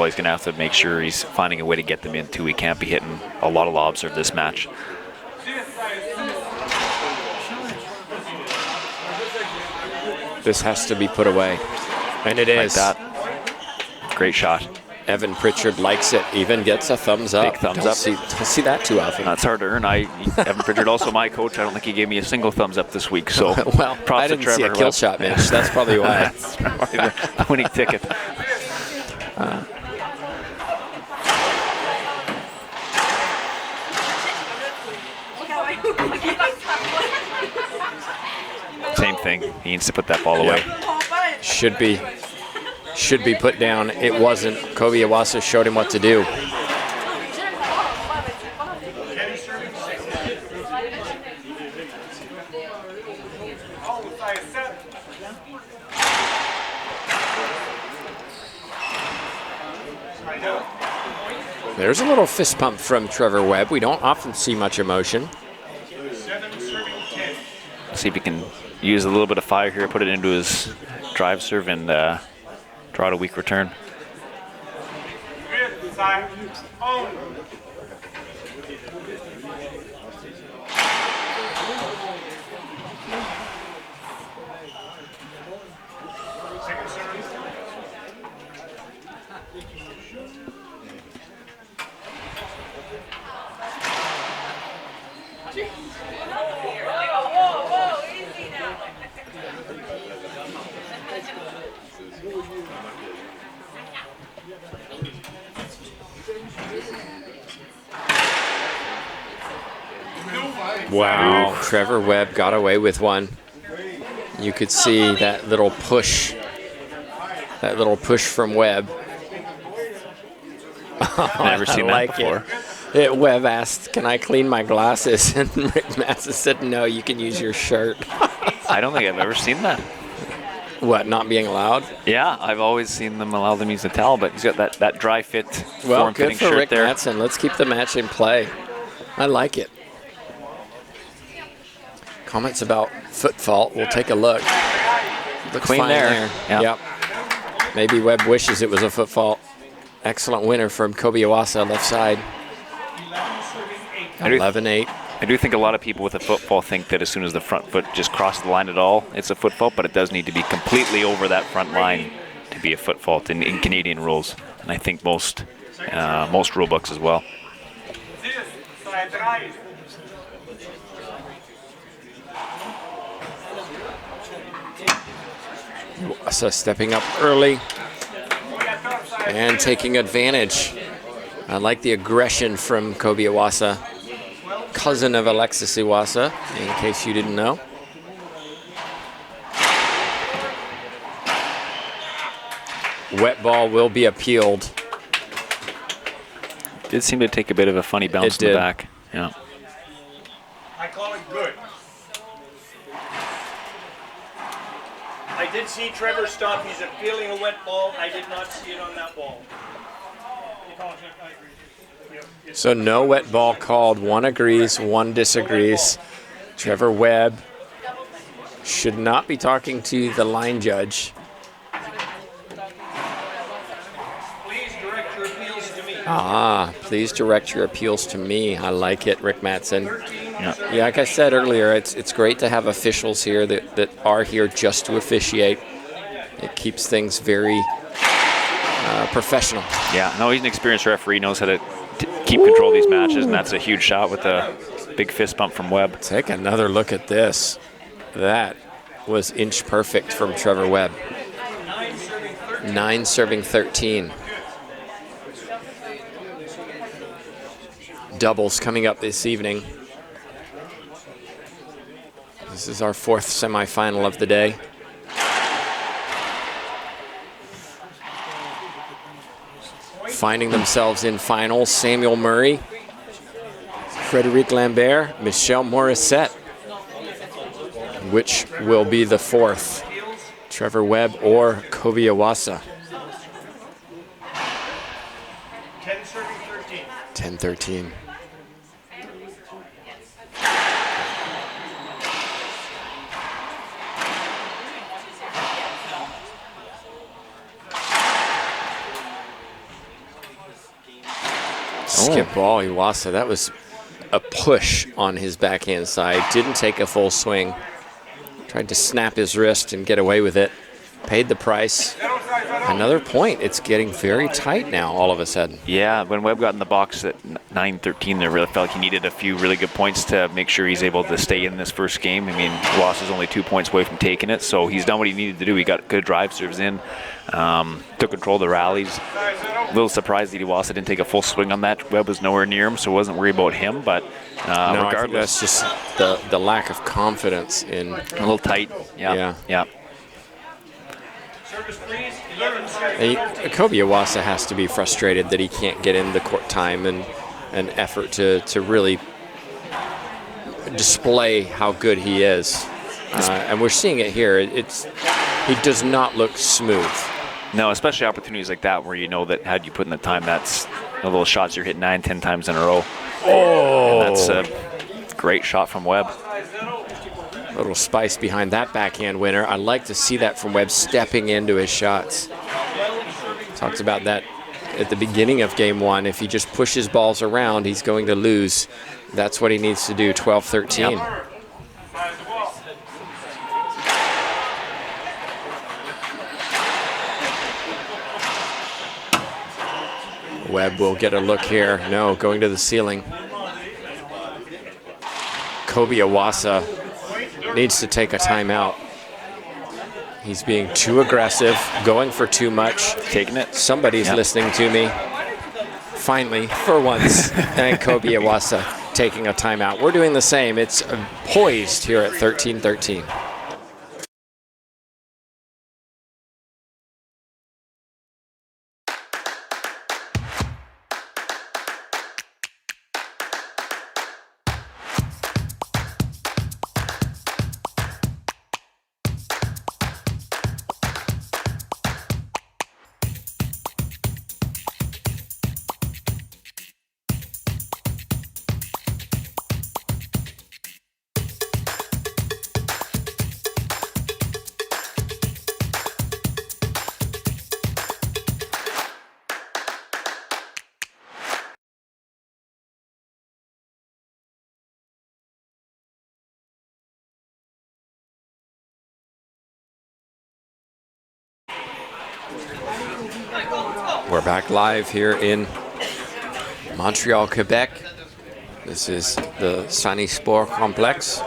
all, he's going to have to make sure he's finding a way to get them in too. He can't be hitting a lot of lobs of this match. This has to be put away. And it is. Like that. Great shot. Evan Pritchard likes it, even gets a thumbs up. Big thumbs up. Don't see that too often. That's hard to earn. Evan Pritchard, also my coach, I don't think he gave me a single thumbs up this week. So well, props I didn't to Trevor see a kill shot, Mitch. That's probably why. That's probably the winning ticket. Same thing. He needs to put that ball away. Should be put down. It wasn't. Coby Iwasa showed him what to do. There's a little fist pump from Trevor Webb. We don't often see much emotion. See if he can use a little bit of fire here, put it into his drive serve, and draw out a weak return. Wow, Trevor Webb got away with one. You could see that little push from Webb. Never seen that before. Webb asked, "Can I clean my glasses?" And Rick Matson said, "No, you can use your shirt." I don't think I've ever seen that. What, not being allowed? Yeah, I've always seen them allow them to use the towel, but he's got that dry fit, well, form-fitting good for shirt Rick there. Matson. Let's keep the match in play. I like it. Comments about foot fault. We'll take a look. Looks Clean fine there. Yep. Maybe Webb wishes it was a foot fault. Excellent winner from Coby Iwasa, left side. 11-8. I do think a lot of people with a foot fault think that as soon as the front foot just crosses the line at all, it's a foot fault, but it does need to be completely over that front line to be a foot fault in Canadian rules. And I think most rule books as well. Iwasa stepping up early and taking advantage. I like the aggression from Coby Iwasa, cousin of Alexis Iwasa, in case you didn't know. Wet ball will be appealed. Did seem to take a bit of a funny bounce in the back. Yeah. I call it good. I did see Trevor stop. He's appealing a wet ball. I did not see it on that ball. So no wet ball called. One agrees, one disagrees. Trevor Webb should not be talking to the line judge. Please direct your appeals to me. Please direct your appeals to me. I like it, Rick Matson. Yeah, like I said earlier, it's great to have officials here that are here just to officiate. It keeps things very professional. Yeah, no, he's an experienced referee, knows how to keep control of these matches, and that's a huge shot with a big fist bump from Webb. Take another look at this. That was inch perfect from Trevor Webb. 9 serving 13. Doubles coming up this evening. This is our 4th semifinal of the day. Finding themselves in finals, Samuel Murray, Frédéric Lambert, Michelle Morissette. Which will be the 4th? Trevor Webb or Coby Iwasa? 10-13. Skip ball, Iwasa. That was a push on his backhand side. Didn't take a full swing. Tried to snap his wrist and get away with it. Paid the price. Another point. It's getting very tight now all of a sudden. Yeah, when Webb got in the box at 9-13, there really felt like he needed a few really good points to make sure he's able to stay in this first game. I mean, Iwasa's only 2 points away from taking it, so he's done what he needed to do. He got good drive serves in, took control of the rallies. A little surprised that Iwasa didn't take a full swing on that. Webb was nowhere near him, so wasn't worried about him, but No, I think regardless. that's just the lack of confidence in. A little tight. Yeah. Service please. 11 seconds. Coby Iwasa has to be frustrated that he can't get in the court time and effort to really display how good he is. And we're seeing it here. He does not look smooth. No, especially opportunities like that where you know that had you put in the time, that's the little shots you're hitting 9-10 times in a row. Oh! And that's a great shot from Webb. A little spice behind that backhand winner. I like to see that from Webb stepping into his shots. Talked about that at the beginning of game one. If he just pushes balls around, he's going to lose. That's what he needs to do, 12-13. Yep. Webb will get a look here. No, going to the ceiling. Coby Iwasa needs to take a timeout. He's being too aggressive, going for too much. Taking it. Somebody's listening to me. Finally, for once, and Coby Iwasa taking a timeout. We're doing the same. It's poised here at 13-13. We're back live here in Montreal, Quebec. This is the Sani Sport complex.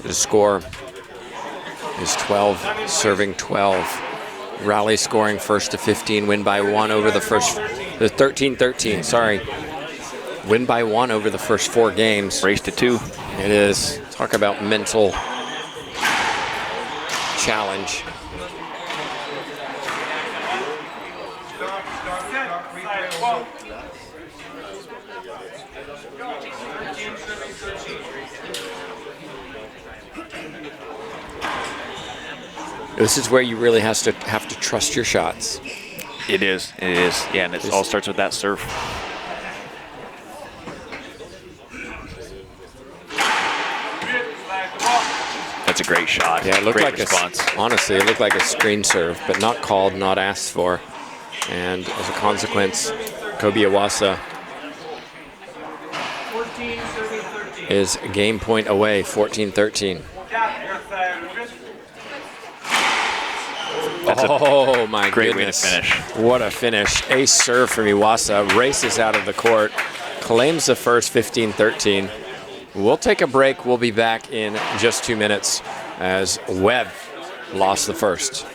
The score is 12, serving 12. Rally scoring first to 15, win by 1 over the first, 13-13, sorry. Win by 1 over the first 4 games. Race to 2. It is. Talk about mental challenge. This is where you really have to trust your shots. It is. Yeah, and it all starts with that serve. That's a great shot. Yeah, it looked great like response. Honestly, it looked like a screen serve, but not called, not asked for. And as a consequence, Coby Iwasa is a game point away, 14-13. Oh my great goodness. way to finish. What a finish. Ace serve from Iwasa, races out of the court, claims the first, 15-13. We'll take a break. We'll be back in just 2 minutes as Webb lost the first.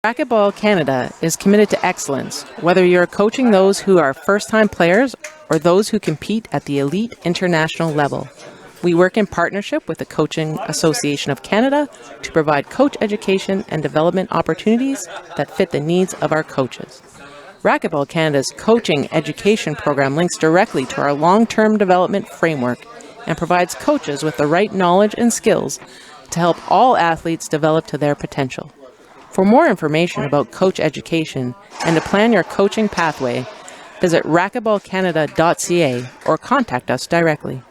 Racquetball Canada is committed to excellence, whether you're coaching those who are first-time players or those who compete at the elite international level. We work in partnership with the Coaching Association of Canada to provide coach education and development opportunities that fit the needs of our coaches. Racquetball Canada's coaching education program links directly to our long-term development framework and provides coaches with the right knowledge and skills to help all athletes develop to their potential. For more information about coach education and to plan your coaching pathway, visit racquetballcanada.ca or contact us directly.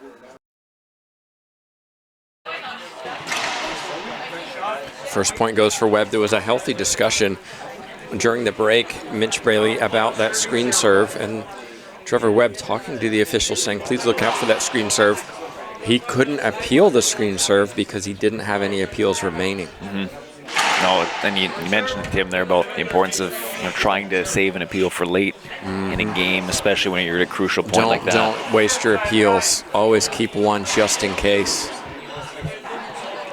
First point goes for Webb. There was a healthy discussion during the break, Mitch Braley, about that screen serve, and Trevor Webb talking to the officials saying, please look out for that screen serve. He couldn't appeal the screen serve because he didn't have any appeals remaining. No, and you mentioned, Tim, there about the importance of trying to save an appeal for late in a game, especially when you're at a crucial point like that. Don't waste your appeals. Always keep one just in case.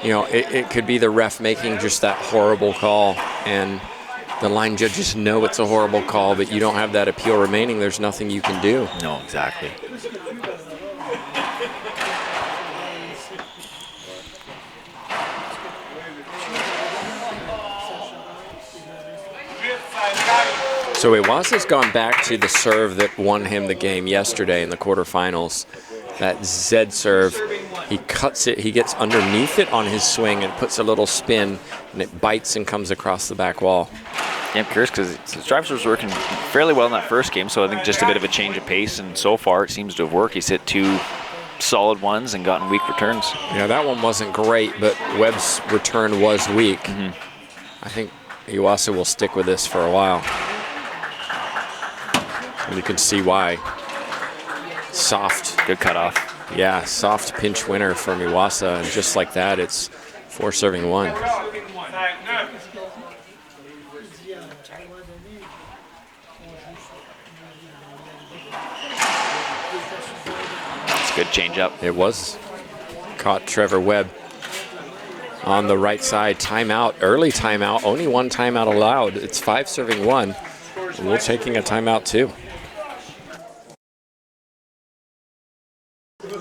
It could be the ref making just that horrible call, and the line judges know it's a horrible call, but you don't have that appeal remaining. There's nothing you can do. No, exactly. So Iwasa's gone back to the serve that won him the game yesterday in the quarterfinals. That Z serve, he cuts it, he gets underneath it on his swing and puts a little spin, and it bites and comes across the back wall. Yeah, I'm curious because his drive serve was working fairly well in that first game, so I think just a bit of a change of pace, and so far it seems to have worked. He's hit 2 solid ones and gotten weak returns. Yeah, that one wasn't great, but Webb's return was weak. I think Iwasa will stick with this for a while. And you can see why. Soft. Good cutoff. Yeah, soft pinch winner from Iwasa, and just like that, it's 4 serving 1. It's a good change up. It was. Caught Trevor Webb on the right side. Timeout, early timeout. Only 1 timeout allowed. It's 5 serving 1. We're taking a timeout too.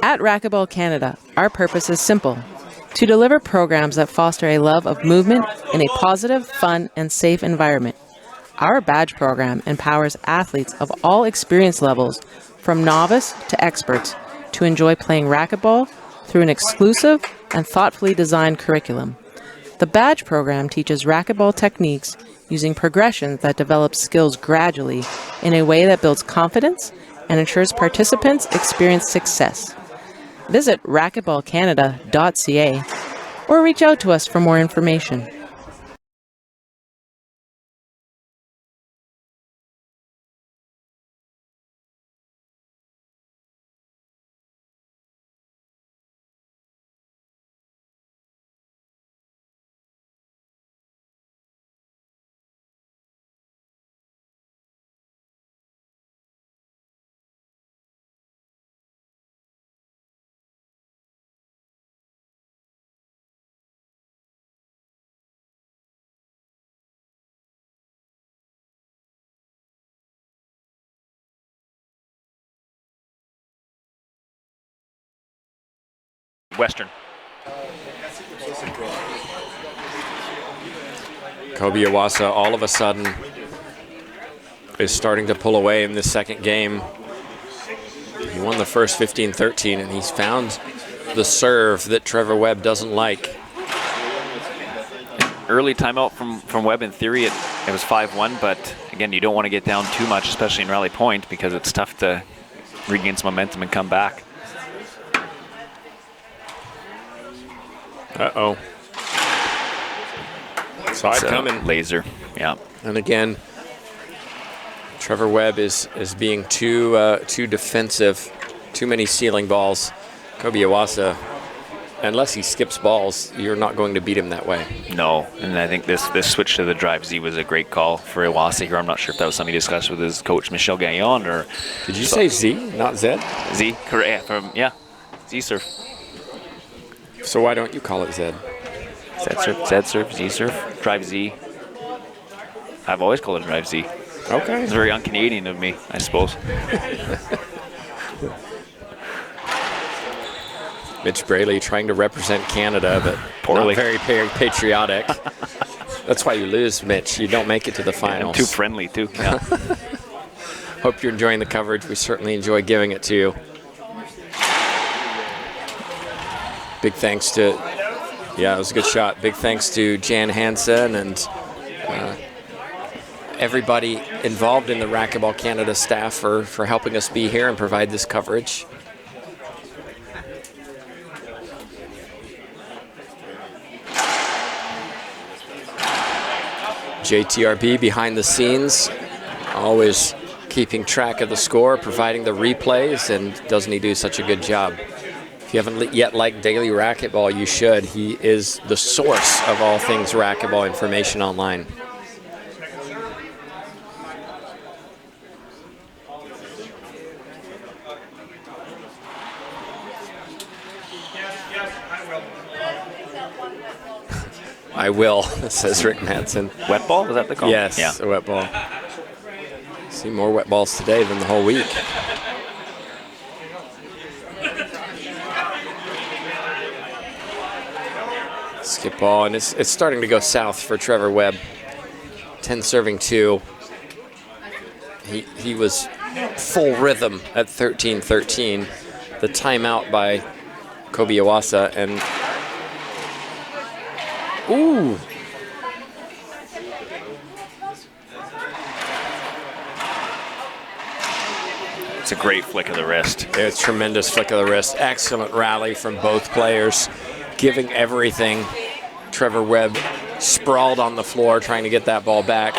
At Racquetball Canada, our purpose is simple: to deliver programs that foster a love of movement in a positive, fun, and safe environment. Our badge program empowers athletes of all experience levels, from novice to experts, to enjoy playing racquetball through an exclusive and thoughtfully designed curriculum. The badge program teaches racquetball techniques using progressions that develop skills gradually in a way that builds confidence and ensures participants experience success. Visit racquetballcanada.ca or reach out to us for more information. Western. Coby Iwasa all of a sudden is starting to pull away in this second game. He won the first 15-13, and he's found the serve that Trevor Webb doesn't like. Early timeout from Webb. In theory, it was 5-1, but again, you don't want to get down too much, especially in rally point, because it's tough to regain some momentum and come back. Uh-oh. Saw it coming. Laser, yeah. And again, Trevor Webb is being too defensive. Too many ceiling balls. Coby Iwasa, unless he skips balls, you're not going to beat him that way. No, and I think this switch to the drive Z was a great call for Iwasa here. I'm not sure if that was something he discussed with his coach, Michel Gagnon, or... Did you say Z, not Z? Z, correct. Yeah, Z serve. So why don't you call it Z? Z serve, Z serve, Z serve, drive Z. I've always called it a drive Z. Okay. It's very un-Canadian of me, I suppose. Mitch Braley trying to represent Canada, but Poorly. not very patriotic. That's why you lose, Mitch. You don't make it to the I'm finals. too friendly, too. Yeah. Hope you're enjoying the coverage. We certainly enjoy giving it to you. Big thanks to, yeah, it was a good shot. Big thanks to Jan Hansen and everybody involved in the Racquetball Canada staff for helping us be here and provide this coverage. JTRB behind the scenes, always keeping track of the score, providing the replays, and doesn't he do such a good job? If you haven't yet liked Daily Racquetball, you should. He is the source of all things racquetball information online. I will, says Rick Madsen. Wet ball? Was that the call? Yes, Yeah. a wet ball. See more wet balls today than the whole week. Skip ball, and it's starting to go south for Trevor Webb. 10 serving 2. He was full rhythm at 13-13. The timeout by Coby Iwasa, and ooh. It's a great flick of the wrist. It's a tremendous flick of the wrist. Excellent rally from both players, giving everything. Trevor Webb sprawled on the floor trying to get that ball back,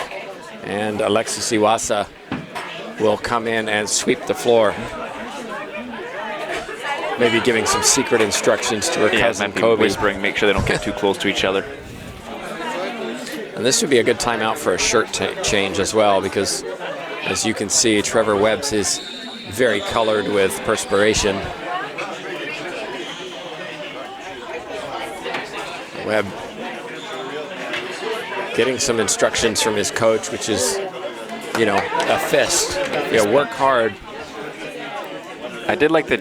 and Alexis Iwasa will come in and sweep the floor. Maybe giving some secret instructions to her cousin maybe Coby. whispering, make sure they don't get too close to each other. And this would be a good timeout for a shirt change as well, because as you can see, Trevor Webb's is very colored with perspiration. Webb getting some instructions from his coach, which is, you know, a fist. You know, work hard. I did like the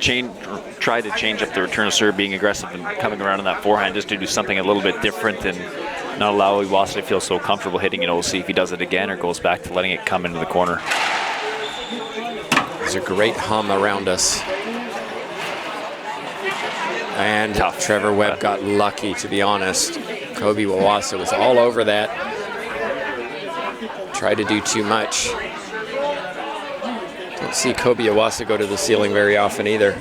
try to change up the return of serve, being aggressive and coming around on that forehand just to do something a little bit different and not allow Iwasa to feel so comfortable hitting it. We'll see if he does it again or goes back to letting it come into the corner. There's a great hum around us. And Tough. Trevor Webb got lucky, to be honest. Coby Iwasa was all over that. Tried to do too much. Don't see Coby Iwasa go to the ceiling very often either.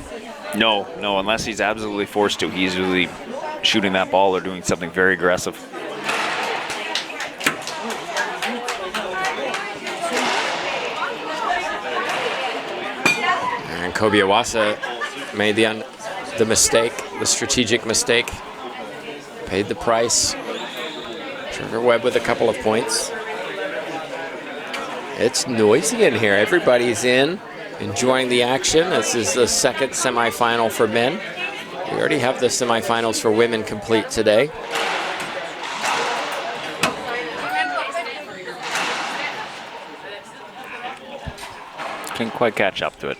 No, unless he's absolutely forced to. He's usually shooting that ball or doing something very aggressive. And Coby Iwasa made the mistake, the strategic mistake. Paid the price. Trevor Webb with a couple of points. It's noisy in here. Everybody's in, enjoying the action. This is the second semifinal for men. We already have the semifinals for women complete today. Can't quite catch up to it.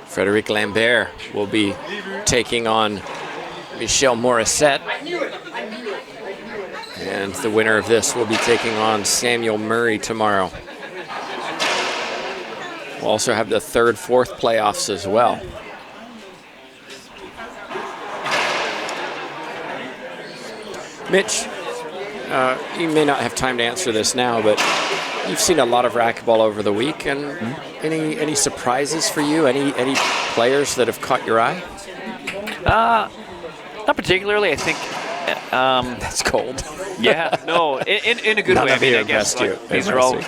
Frederic Lambert will be taking on Michelle Morissette. And the winner of this will be taking on Samuel Murray tomorrow. We'll also have the third, fourth playoffs as well. Mitch, you may not have time to answer this now, but you've seen a lot of racquetball over the week, and any surprises for you? Any players that have caught your eye? Not particularly. I think. That's cold. Yeah, no, in a good None way. I of mean, you I guess impressed you. like, these are all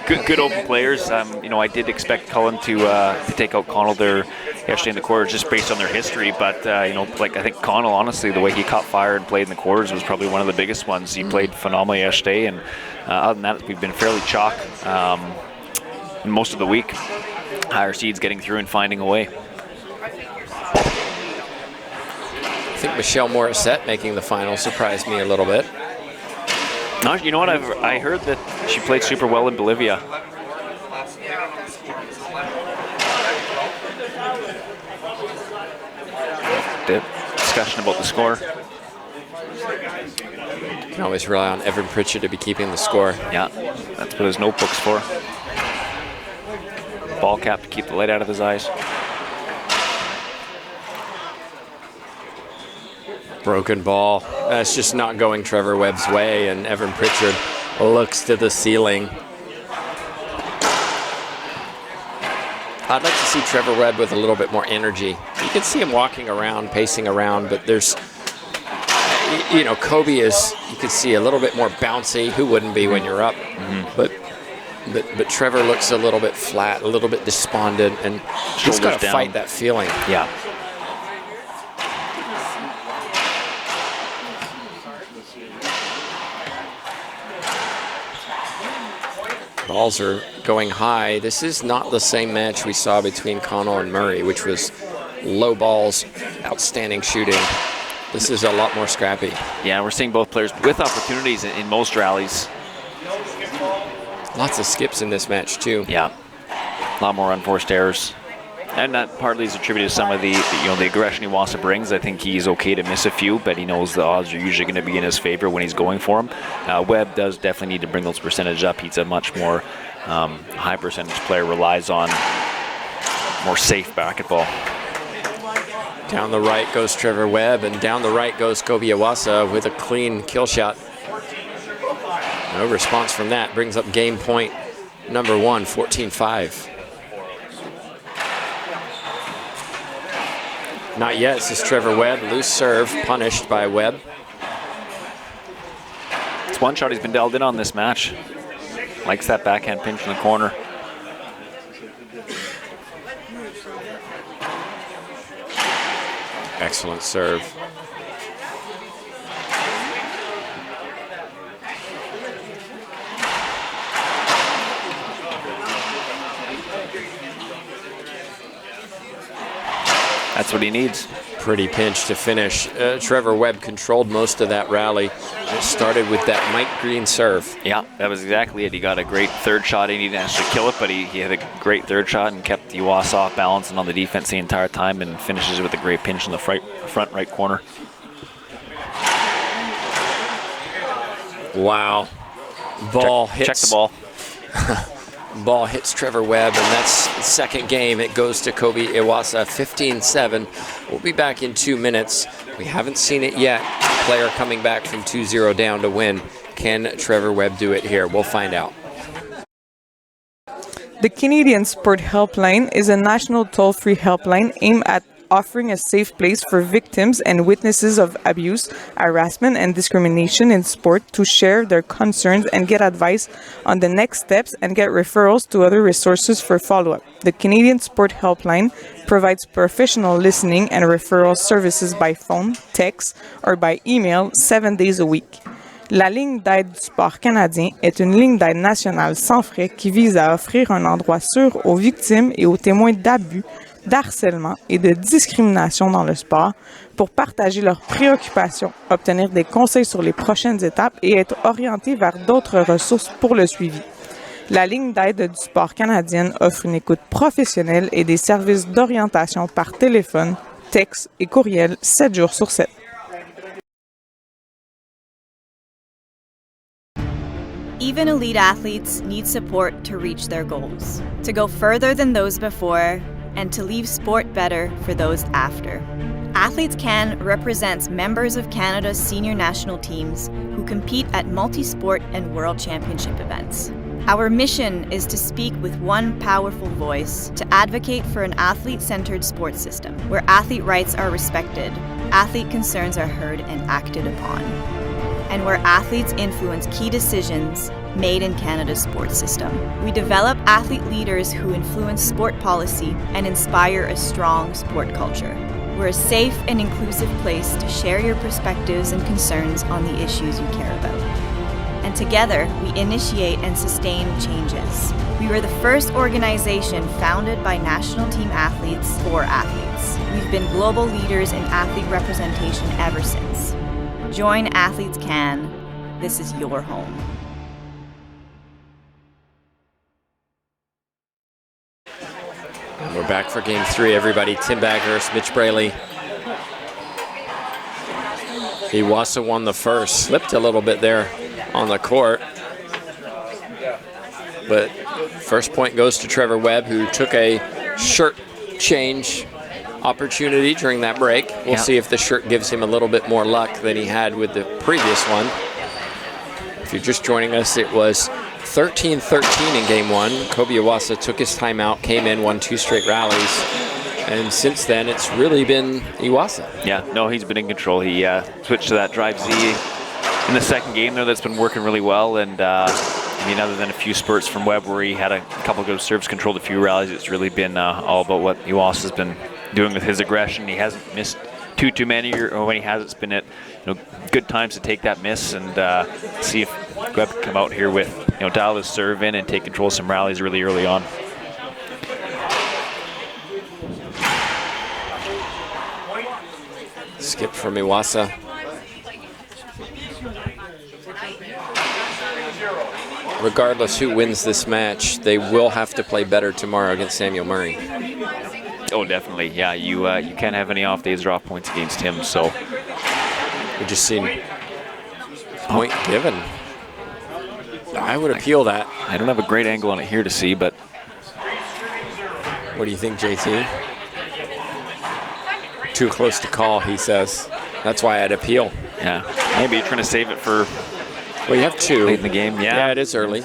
good open players. I did expect Cullen to take out Connell there yesterday in the quarters just based on their history. But I think Connell, honestly, the way he caught fire and played in the quarters was probably one of the biggest ones. He played phenomenally yesterday, and other than that, we've been fairly chalk most of the week. Higher seeds getting through and finding a way. I think Michelle Morissette making the final surprised me a little bit. You know what? I heard that she played super well in Bolivia. The discussion about the score. You can always rely on Evan Pritchard to be keeping the score. Yeah, that's what his notebook's for. Ball cap to keep the light out of his eyes. Broken ball. That's just not going Trevor Webb's way, and Evan Pritchard looks to the ceiling. I'd like to see Trevor Webb with a little bit more energy. You can see him walking around, pacing around, but there's, you know, Coby is, you can see a little bit more bouncy. Who wouldn't be when you're up? But Trevor looks a little bit flat, a little bit despondent, and he's got to fight that feeling. Yeah. Balls are going high. This is not the same match we saw between Connell and Murray, which was low balls, outstanding shooting. This is a lot more scrappy. Yeah, we're seeing both players with opportunities in most rallies. Lots of skips in this match too. Yeah, a lot more unforced errors. And that partly is attributed to some of the aggression Iwasa brings. I think he's okay to miss a few, but he knows the odds are usually going to be in his favor when he's going for them. Webb does definitely need to bring those percentage up. He's a much more high percentage player, relies on more safe racquetball. Down the right goes Trevor Webb, and down the right goes Coby Iwasa with a clean kill shot. No response from that. Brings up game point number 1, 14-5. Not yet. This is Trevor Webb. Loose serve, punished by Webb. It's one shot he's been dialed in on this match. Likes that backhand pinch in the corner. Excellent serve. That's what he needs. Pretty pinch to finish. Trevor Webb controlled most of that rally. It started with that Mike Green serve. Yeah, that was exactly it. He got a great third shot. He didn't actually kill it, but he had a great third shot and kept Iwasa off balance and on the defense the entire time, and finishes with a great pinch in the front right corner. Wow. Ball hits. Check the ball. Ball hits Trevor Webb, and that's the second game. It goes to Coby Iwasa, 15-7. We'll be back in 2 minutes. We haven't seen it yet. Player coming back from 2-0 down to win. Can Trevor Webb do it here? We'll find out. The Canadian Sport Helpline is a national toll-free helpline aimed at offering a safe place for victims and witnesses of abuse, harassment, and discrimination in sport to share their concerns and get advice on the next steps and get referrals to other resources for follow-up. The Canadian Sport Helpline provides professional listening and referral services by phone, text, or by email 7 days a week. La ligne d'aide du sport canadien est une ligne d'aide nationale sans frais qui vise à offrir un endroit sûr aux victimes et aux témoins d'abus, d'harcèlement et de discrimination dans le sport pour partager leurs préoccupations, obtenir des conseils sur les prochaines étapes et être orientés vers d'autres ressources pour le suivi. La ligne d'aide du sport canadienne offre une écoute professionnelle et des services d'orientation par téléphone, texte et courriel 7 jours sur 7. Even elite athletes need support to reach their goals, to go further than those before, and to leave sport better for those after. Athletes Can represents members of Canada's senior national teams who compete at multi-sport and world championship events. Our mission is to speak with one powerful voice to advocate for an athlete-centered sports system where athlete rights are respected, athlete concerns are heard and acted upon, and where athletes influence key decisions made in Canada's sports system. We develop athlete leaders who influence sport policy and inspire a strong sport culture. We're a safe and inclusive place to share your perspectives and concerns on the issues you care about. And together, we initiate and sustain changes. We were the first organization founded by national team athletes for athletes. We've been global leaders in athlete representation ever since. Join Athletes Can. this is your home. And we're back for game 3, everybody. Tim Baghurst, Mitch Braley. Iwasa won the first. Slipped a little bit there on the court. But first point goes to Trevor Webb, who took a shirt change opportunity during that break. We'll see if the shirt gives him a little bit more luck than he had with the previous one. If you're just joining us, it was 13-13 in game 1. Coby Iwasa took his timeout, came in, won 2 straight rallies. And since then, it's really been Iwasa. Yeah, no, he's been in control. He switched to that drive Z in the second game there. That's been working really well. And I mean, other than a few spurts from Webb where he had a couple good serves, controlled a few rallies, it's really been all about what Iwasa's been doing with his aggression. He hasn't missed too many, or when he has, it's been at good times to take that miss and see if Webb can come out here with dial his serve in and take control of some rallies really early on. Skip from Iwasa. Regardless who wins this match, they will have to play better tomorrow against Samuel Murray. Oh, definitely. Yeah, you can't have any off days or off points against him. So we just seen point given. I would appeal that. I don't have a great angle on it here to see, but what do you think, JT? Too close to call, he says. That's why I'd appeal. Yeah, maybe you're trying to save it for. Well, you have 2 late in the game. Yeah, it is early.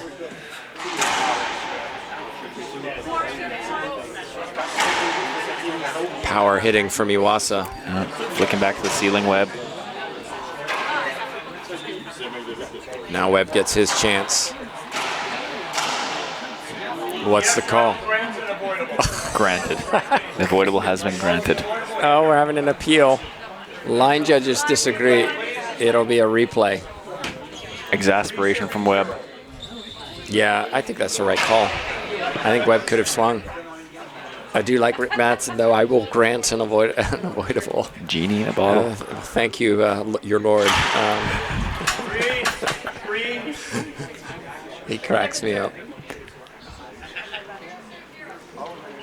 Power hitting from Iwasa. Flicking back to the ceiling, Webb. Now Webb gets his chance. What's the call? Granted. The avoidable has been granted. Oh, we're having an appeal. Line judges disagree. It'll be a replay. Exasperation from Webb. Yeah, I think that's the right call. I think Webb could have swung. I do like Rick Mattson, though. I will grant an avoidable. Genie in a bottle. Thank you, your lord. He cracks me up.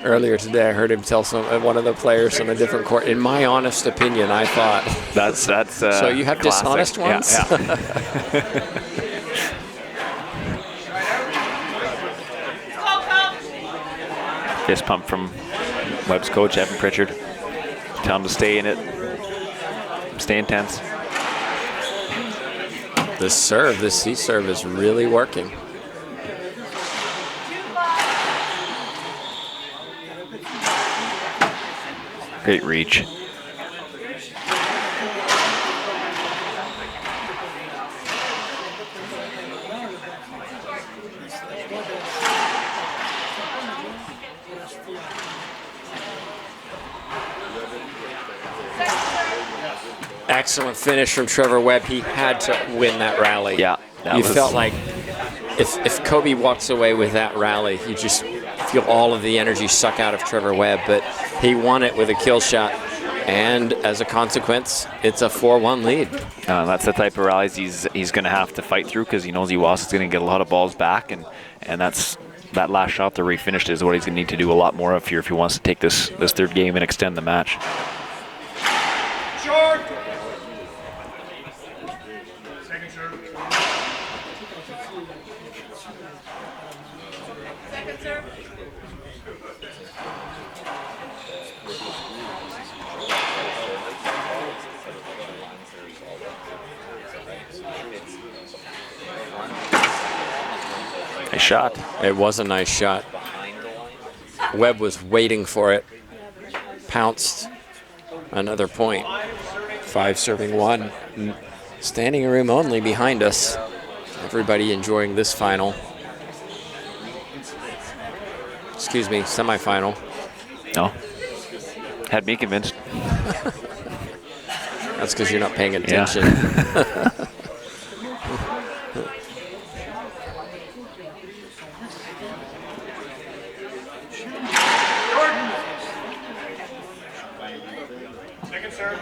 Earlier today, I heard him tell one of the players on a different court. In my honest opinion, I thought. That's. So you have classic. Dishonest ones. Yeah. Fist pump from Webb's coach, Evan Pritchard. Tell him to stay in it. Stay intense. This C serve is really working. Great reach. Excellent finish from Trevor Webb. He had to win that rally. Yeah. You felt like if Coby walks away with that rally, you just feel all of the energy suck out of Trevor Webb. But he won it with a kill shot. And as a consequence, it's a 4-1 lead. That's the type of rallies he's going to have to fight through because he knows Iwasa's going to get a lot of balls back. And that's that last shot that he finished is what he's going to need to do a lot more of here if he wants to take this third game and extend the match. Short. Second serve. Second serve. Nice shot. It was a nice shot. Webb was waiting for it. Pounced. Another point. 5 serving 1. Standing room only behind us. Everybody enjoying this final. Excuse me, semifinal. No. Had me convinced. That's because you're not paying attention. Yeah. Second serve.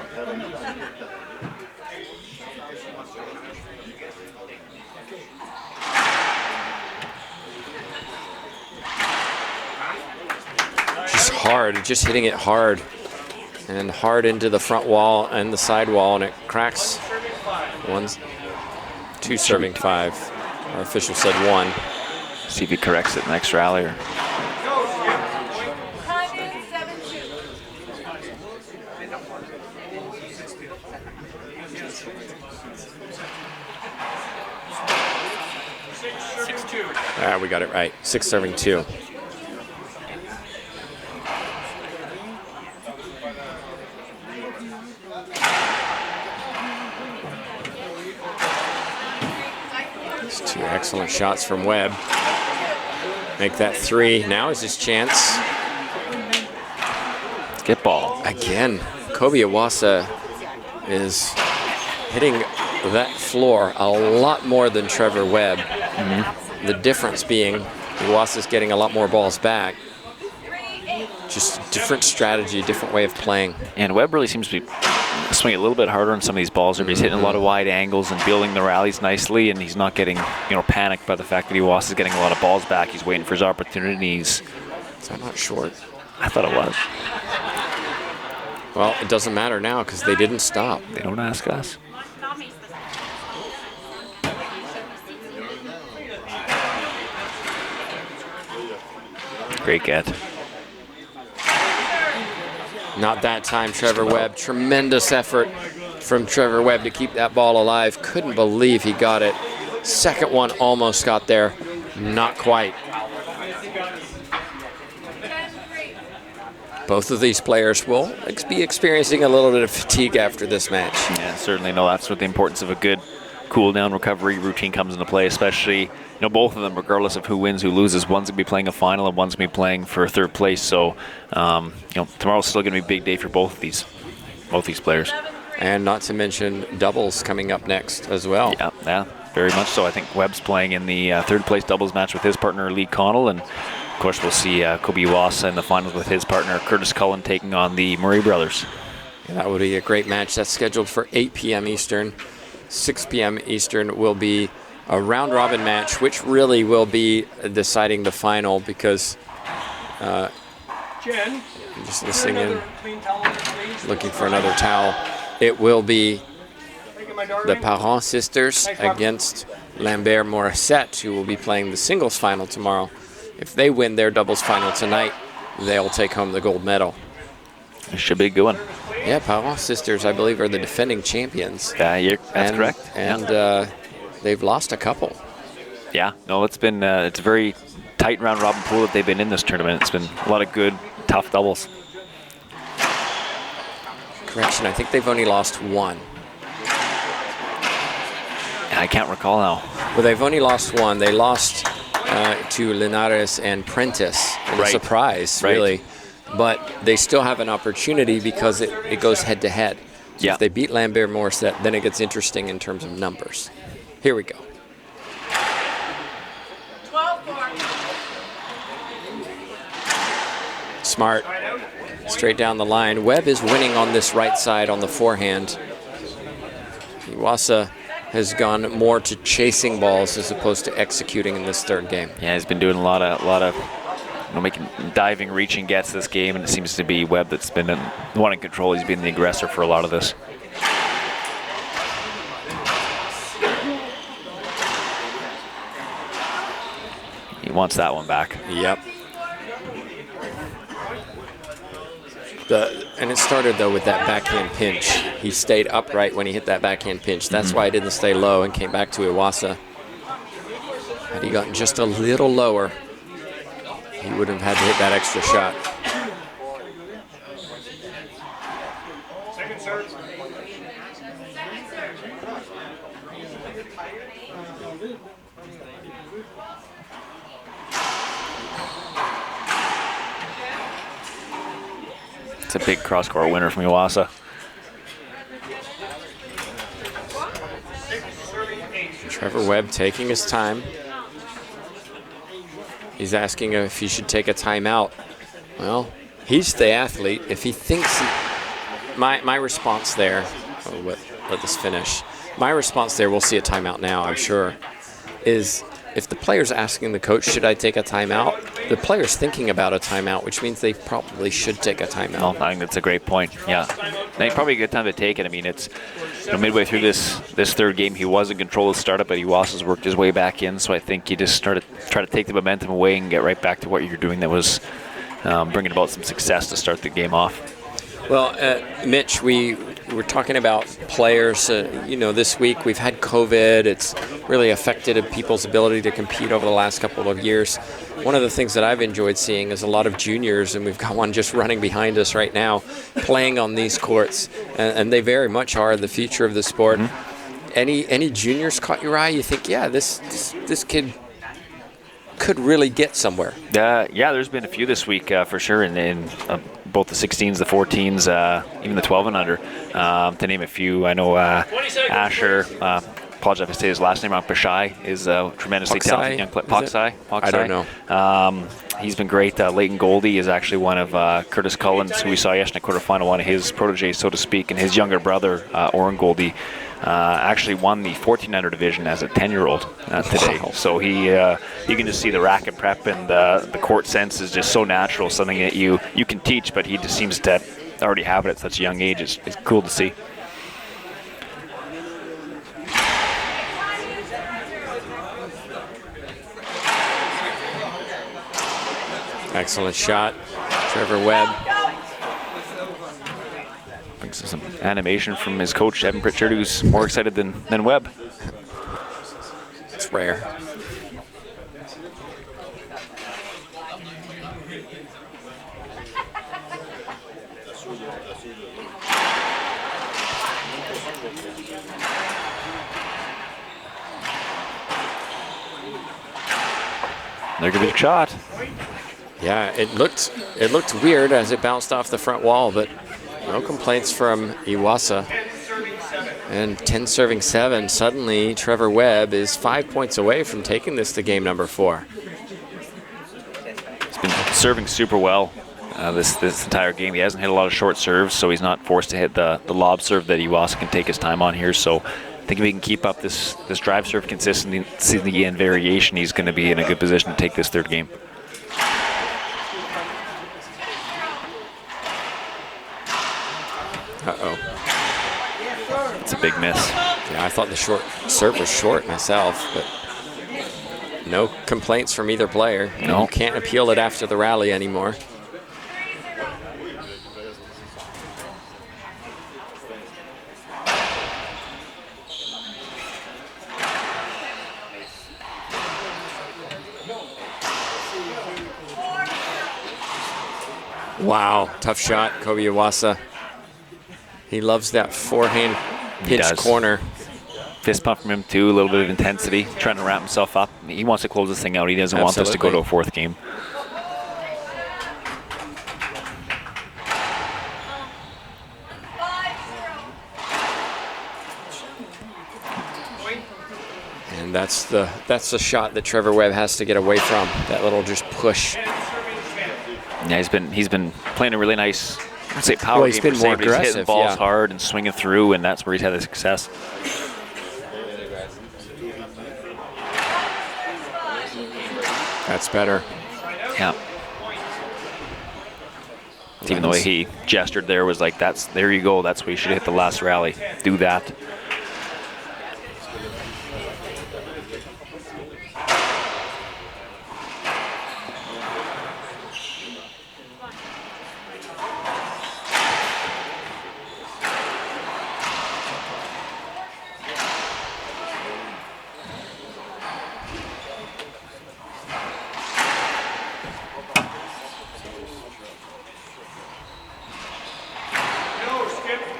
hard, just hitting it hard. And hard into the front wall and the side wall, and it cracks. 2 serving 5. Our official said 1. See if he corrects it next rally. Or we got it right. 6 serving 2. These 2 excellent shots from Webb. Make that 3. Now is his chance. get ball. Again, Coby Iwasa is hitting that floor a lot more than Trevor Webb. The difference being Iwasa's getting a lot more balls back. Just different strategy, different way of playing. And Webb really seems to be swinging a little bit harder on some of these balls. He's hitting a lot of wide angles and building the rallies nicely, and he's not getting, panicked by the fact that Iwasa's getting a lot of balls back. He's waiting for his opportunities. Is that not short? I thought it was. Well, it doesn't matter now because they didn't stop. They don't ask us. Great get. Not that time, Trevor Webb. Tremendous effort from Trevor Webb to keep that ball alive. Couldn't believe he got it. Second one almost got there. Not quite. Both of these players will be experiencing a little bit of fatigue after this match. Yeah, certainly. No, that's what the importance of a good cool-down recovery routine comes into play, especially, both of them, regardless of who wins, who loses. One's going to be playing a final and one's going to be playing for third place. So, tomorrow's still going to be a big day for both these players. And not to mention doubles coming up next as well. Yeah, very much so. I think Webb's playing in the third place doubles match with his partner, Lee Connell, and of course we'll see Coby Iwasa in the finals with his partner, Curtis Cullen, taking on the Murray brothers. Yeah, that would be a great match. That's scheduled for 8 p.m. Eastern. 6 p.m. Eastern will be a round-robin match, which really will be deciding the final because I'm just listening in, looking for another towel. It will be the Parent sisters against Lambert Morissette, who will be playing the singles final tomorrow. If they win their doubles final tonight, they'll take home the gold medal. It should be a good one. Yeah, Parent sisters, I believe, are the defending champions. Yeah, that's correct. And they've lost a couple. Yeah, no, it's been it's a very tight round-robin pool that they've been in this tournament. It's been a lot of good, tough doubles. Correction, I think they've only lost 1. I can't recall now. Well, they've only lost 1. They lost to Linares and Prentice. A surprise, really. But they still have an opportunity because it goes head-to-head. So if they beat Lambert Morissette, then it gets interesting in terms of numbers. Here we go. 12-4. Smart. Straight down the line. Webb is winning on this right side on the forehand. Iwasa has gone more to chasing balls as opposed to executing in this third game. Yeah, he's been doing a lot of making diving, reaching gets this game, and it seems to be Webb that's been the one in control. He's been the aggressor for a lot of this. He wants that one back. Yep. And it started, though, with that backhand pinch. He stayed upright when he hit that backhand pinch. That's why he didn't stay low and came back to Iwasa. Had he gotten just a little lower, he would have had to hit that extra shot. Second serve. It's a big cross-court winner from Iwasa. Trevor Webb taking his time. He's asking if he should take a timeout. Well, he's the athlete. If he thinks my response there, let this finish. My response there, we'll see a timeout now, I'm sure, is if the player's asking the coach, should I take a timeout? the player's thinking about a timeout, which means they probably should take a timeout. Well, I think that's a great point. Yeah, I think probably a good time to take it. I mean, it's midway through this third game, he was in control of the startup, but Iwasa's worked his way back in. So I think you just try to take the momentum away and get right back to what you're doing. That was bringing about some success to start the game off. Well, Mitch, we were talking about players. This week we've had COVID. It's really affected people's ability to compete over the last couple of years. One of the things that I've enjoyed seeing is a lot of juniors, and we've got one just running behind us right now, playing on these courts, and they very much are the future of the sport. Mm-hmm. Any juniors caught your eye? You think, yeah, this kid could really get somewhere. Yeah, there's been a few this week for sure, in both the 16s, the 14s, even the 12 and under, to name a few. I know Asher, apologize if I say his last name wrong, Pashai is a tremendously talented young player. Poxai? I don't know. He's been great. Leighton Goldie is actually one of Curtis Cullens, who we saw yesterday in the quarterfinal, one of his proteges, so to speak, and his younger brother, Oren Goldie, actually won the 1400 division as a 10-year-old today. Wow. So you can just see the racket prep and the court sense is just so natural, something that you can teach, but he just seems to already have it at such a young age. It's cool to see. Excellent shot, Trevor Webb. Brings some animation from his coach, Evan Pritchard, who's more excited than Webb. It's rare. They're a good shot. Yeah, it looked weird as it bounced off the front wall, but no complaints from Iwasa. And 10 serving 7. Suddenly, Trevor Webb is 5 points away from taking this to game number 4. He's been serving super well this entire game. He hasn't hit a lot of short serves, so he's not forced to hit the lob serve that Iwasa can take his time on here. So I think if he can keep up this drive serve consistency and variation, he's going to be in a good position to take this third game. Uh-oh. It's a big miss. Yeah, I thought the short serve was short myself, but no complaints from either player. No. You can't appeal it after the rally anymore. Wow, tough shot, Coby Iwasa. He loves that forehand pitch corner. Fist pump from him too, a little bit of intensity, trying to wrap himself up. He wants to close this thing out. He doesn't want this to go to a fourth game. And that's the shot that Trevor Webb has to get away from. That little just push. Yeah, he's been playing a really nice, I'd say, power game. He's been more aggressive. He's hitting balls hard and swinging through, and that's where he's had the success. That's better. Yeah. Even the way he gestured there was like, there you go. That's where you should hit the last rally. Do that.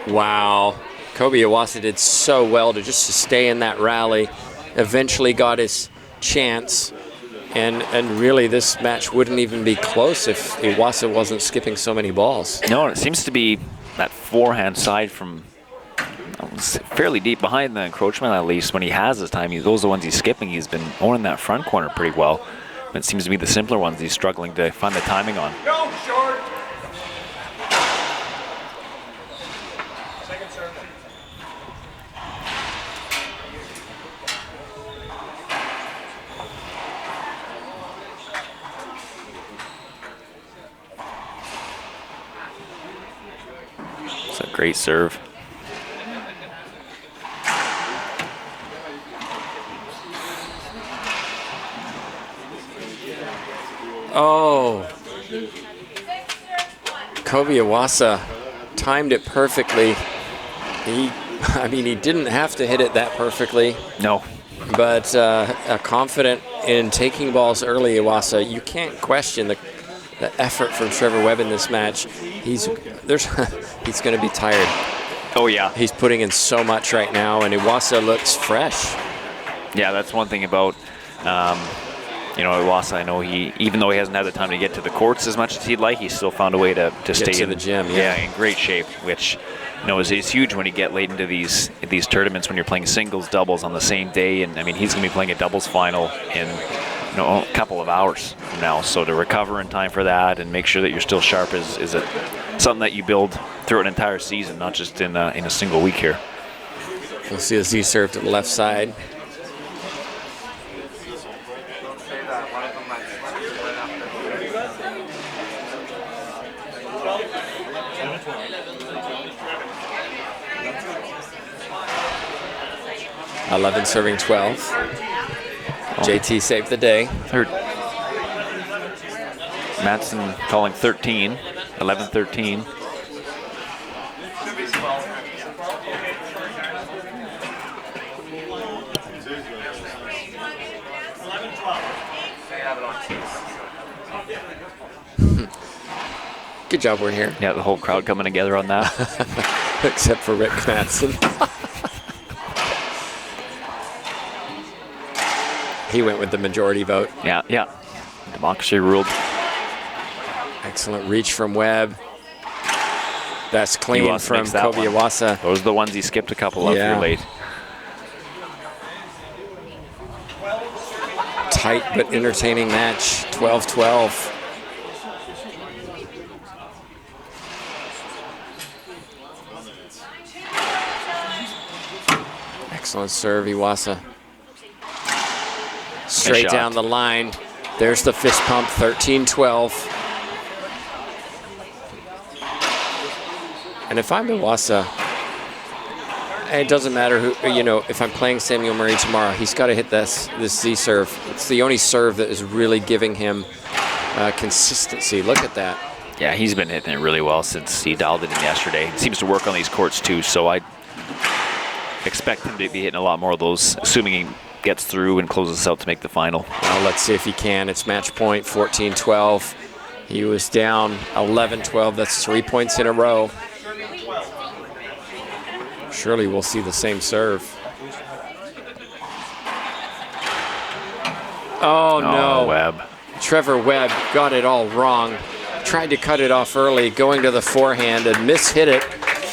Wow. Coby Iwasa did so well to stay in that rally. Eventually got his chance. And really this match wouldn't even be close if Iwasa wasn't skipping so many balls. No, it seems to be that forehand side from fairly deep behind the encroachment, at least. When he has his time, those are the ones he's skipping. He's been owning that front corner pretty well. But it seems to be the simpler ones he's struggling to find the timing on. Go, short. It's a great serve. Oh. Coby Iwasa timed it perfectly. He didn't have to hit it that perfectly. No. But confident in taking balls early, Iwasa. You can't question the effort from Trevor Webb in this match. He's going to be tired. Oh, yeah. He's putting in so much right now, and Iwasa looks fresh. Yeah, that's one thing about Iwasa. I know even though he hasn't had the time to get to the courts as much as he'd like, he's still found a way to stay to in the gym. Yeah, in great shape, which is huge when you get late into these tournaments when you're playing singles, doubles on the same day. And I mean, he's going to be playing a doubles final in a couple of hours from now. So to recover in time for that and make sure that you're still sharp is something that you build through an entire season, not just in a single week here. We'll see a Z serve to the left side. $11 serving 12. JT saved the day. Third. Madsen calling 13. 11-13. Good job we're here. Yeah, the whole crowd coming together on that. Except for Rick Madsen. He went with the majority vote. Yeah. Democracy ruled. Excellent reach from Webb. That's clean Iwasa from Coby Iwasa. Those are the ones he skipped a couple of here late. Tight but entertaining match. 12-12. Excellent serve, Iwasa. Straight down the line. There's the fist pump, 13-12. And if I'm Iwasa, it doesn't matter who, if I'm playing Samuel Murray tomorrow, he's got to hit this Z serve. It's the only serve that is really giving him consistency. Look at that. Yeah, he's been hitting it really well since he dialed it in yesterday. He seems to work on these courts too, so I expect him to be hitting a lot more of those, assuming he gets through and closes out to make the final. Well, let's see if he can. It's match point, 14-12. He was down 11-12. That's 3 points in a row. Surely we'll see the same serve. Oh, no. Webb. Trevor Webb got it all wrong. Tried to cut it off early, going to the forehand and mishit it.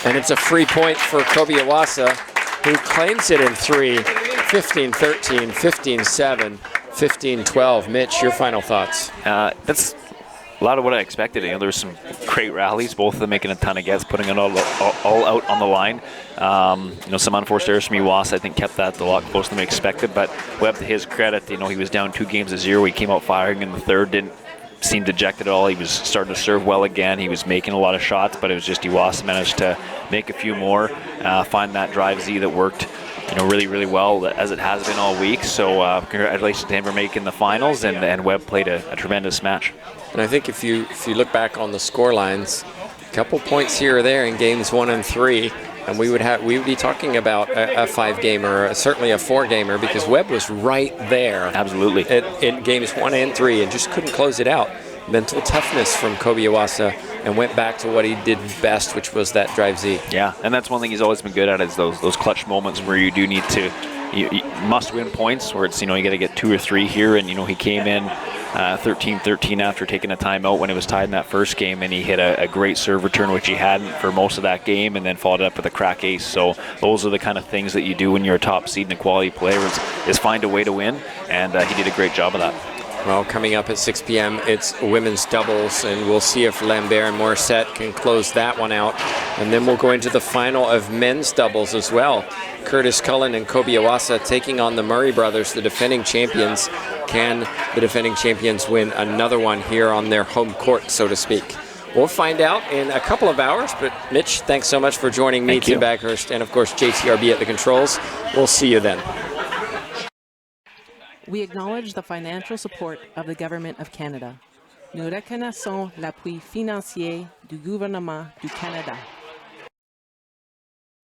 And it's a free point for Coby Iwasa, who claims it in 3. 15-13, 15-7, 15-12. Mitch, your final thoughts? That's a lot of what I expected. There were some great rallies, both of them making a ton of gets, putting it all out on the line. Some unforced errors from Iwasa, I think, kept that a lot closer than we expected. But Webb, to his credit, he was down 2-0. He came out firing in the third, didn't seem dejected at all. He was starting to serve well again. He was making a lot of shots, but it was just Iwasa managed to make a few more, find that drive Z that worked really, really well, as it has been all week. So congratulations to him for making the finals, and Webb played a tremendous match. And I think if you look back on the score lines, a couple points here or there in games 1 and 3, and we would be talking about a 5-gamer, certainly a 4-gamer, because Webb was right there. Absolutely. In games 1 and 3 and just couldn't close it out. Mental toughness from Coby Iwasa, and went back to what he did best, which was that drive Z. Yeah, and that's one thing he's always been good at, is those clutch moments where you do need to, you must win points, where it's, you got to get 2 or 3 here, and he came in 13-13 after taking a timeout when it was tied in that first game, and he hit a great serve return, which he hadn't for most of that game, and then followed it up with a crack ace. So those are the kind of things that you do when you're a top seed and a quality player, is find a way to win, and he did a great job of that. Well, coming up at 6 p.m., it's women's doubles, and we'll see if Lambert and Morissette can close that one out. And then we'll go into the final of men's doubles as well. Curtis Cullen and Coby Iwasa taking on the Murray brothers, the defending champions. Can the defending champions win another one here on their home court, so to speak? We'll find out in a couple of hours, but Mitch, thanks so much for joining me, Thank Tim you. Backhurst, and of course JTRB at the controls. We'll see you then. We acknowledge the financial support of the Government of Canada. Nous reconnaissons l'appui financier du gouvernement du Canada.